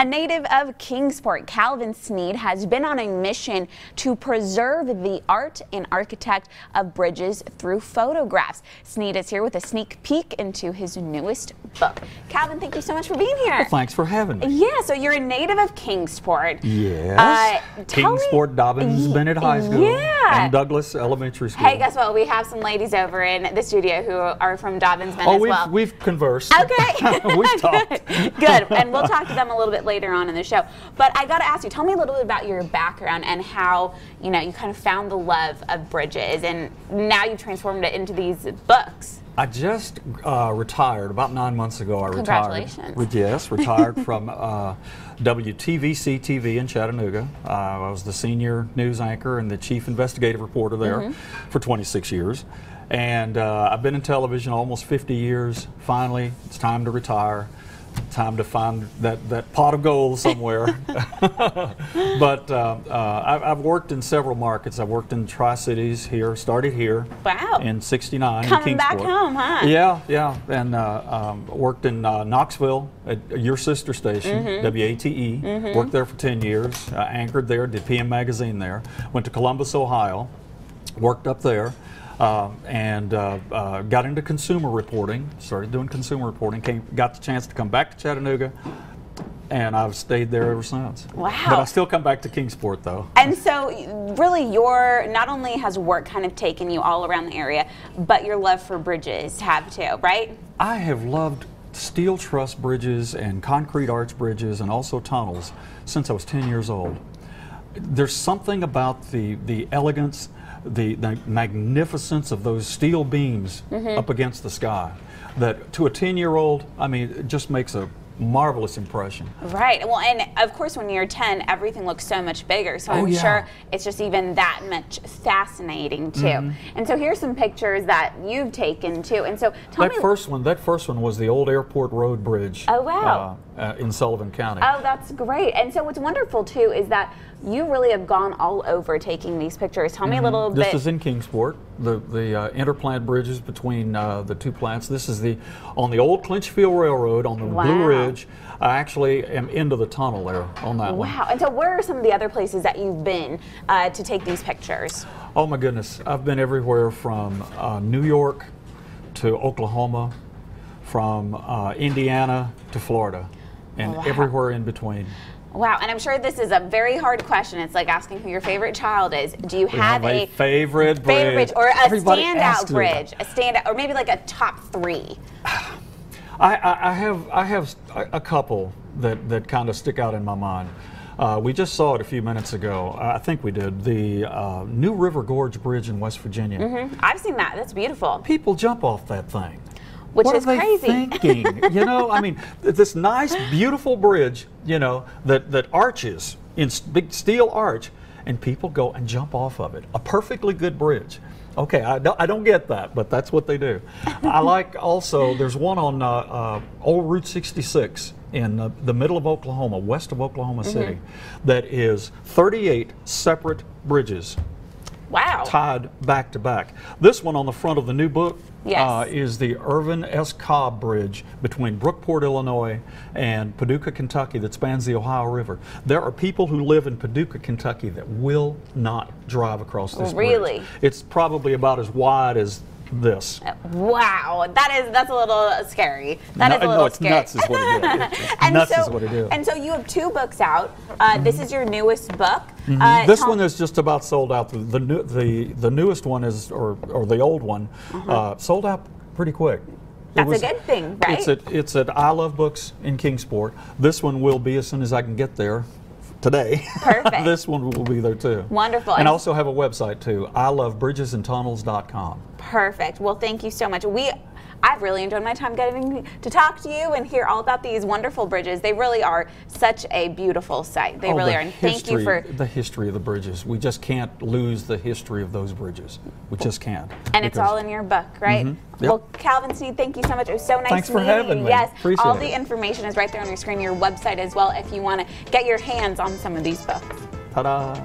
A native of Kingsport, Calvin Sneed has been on a mission to preserve the art and architect of bridges through photographs. Sneed is here with a sneak peek into his newest book. Calvin, thank you so much for being here. Well, thanks for having me. Yeah, so you're a native of Kingsport. Yes. Kingsport, Dobbins Bennett High School, and Douglas Elementary School. Hey, guess what? We have some ladies over in the studio who are from Dobbins Bennett as well. We've conversed. Okay. We've talked. Good. And we'll talk to them a little bit later on in the show. But I got to ask you, tell me a little bit about your background and how, you kind of found the love of bridges, and now you've transformed it into these books. I just retired about 9 months ago. I Congratulations. retired. Yes, retired from WTVC TV in Chattanooga. I was the senior news anchor and the chief investigative reporter there for 26 years. And I've been in television almost 50 years. Finally, it's time to retire. Time to find that pot of gold somewhere. But I've worked in several markets. I've worked in Tri-Cities here, started here. Wow. In '69 in Kingsport. Coming back home, huh? Yeah. And worked in Knoxville at your sister station, WATE. Worked there for 10 years. Anchored there, did PM Magazine there. Went to Columbus, Ohio. Worked up there. And got into consumer reporting, started doing consumer reporting, got the chance to come back to Chattanooga, and I've stayed there ever since. Wow. But I still come back to Kingsport, though. And so really not only has work kind of taken you all around the area, but your love for bridges have too, right? I have loved steel truss bridges and concrete arch bridges and also tunnels since I was 10 years old. There's something about the elegance, the magnificence of those steel beams up against the sky that to a 10-year-old, I mean, it just makes a marvelous impression. Right. Well, and of course when you're 10, everything looks so much bigger, so I'm sure it's just even that much fascinating too. And so here's some pictures that you've taken too. And so tell me, that first one was the old Airport Road Bridge. Oh, wow. In Sullivan County. Oh, that's great. And so what's wonderful too is that you really have gone all over taking these pictures. Tell me a little bit. This is in Kingsport, the interplant bridges between the two plants. This is on the old Clinchfield Railroad on the Blue Ridge. I actually am into the tunnel there on that one. Wow. And so where are some of the other places that you've been to take these pictures? Oh my goodness. I've been everywhere from New York to Oklahoma, from Indiana to Florida, and everywhere in between. Wow, and I'm sure this is a very hard question. It's like asking who your favorite child is. Do you have a favorite bridge or a standout bridge? A standout, or maybe like a top three? I have a couple that kind of stick out in my mind. We just saw it a few minutes ago. I think we did. The New River Gorge Bridge in West Virginia. I've seen that. That's beautiful. People jump off that thing. What is crazy. What are they thinking? I mean, this nice, beautiful bridge, that arches in big steel arch, and people go and jump off of it. A perfectly good bridge. Okay, I don't get that, but that's what they do. I like also, there's one on old Route 66 in the middle of Oklahoma, west of Oklahoma City, that is 38 separate bridges. Wow. Tied back to back. This one on the front of the new book is the Irvin S. Cobb Bridge between Brookport, Illinois and Paducah, Kentucky that spans the Ohio River. There are people who live in Paducah, Kentucky that will not drive across this bridge. Really? It's probably about as wide as this. Wow, that's a little scary. That is a little scary. Nuts is what it is. Nuts is what it is. And so you have 2 books out. This is your newest book. This one is just about sold out. The newest one is, or the old one, sold out pretty quick. That's a good thing, right? It's at I Love Books in Kingsport. This one will be as soon as I can get there. Today. Perfect. This one will be there too. Wonderful. And I also have a website too, ilovebridgesandtunnels.com. Perfect. Well, thank you so much. I've really enjoyed my time getting to talk to you and hear all about these wonderful bridges. They really are such a beautiful sight. They really are. And thank you for the history of the bridges. We just can't lose the history of those bridges. We just can't. And it's all in your book, right? Yep. Well, Calvin Sneed, thank you so much. It was so nice Thanks meeting for having you. me. Yes, Appreciate all it. the information is right there on your screen, your website as well, if you want to get your hands on some of these books. Ta-da!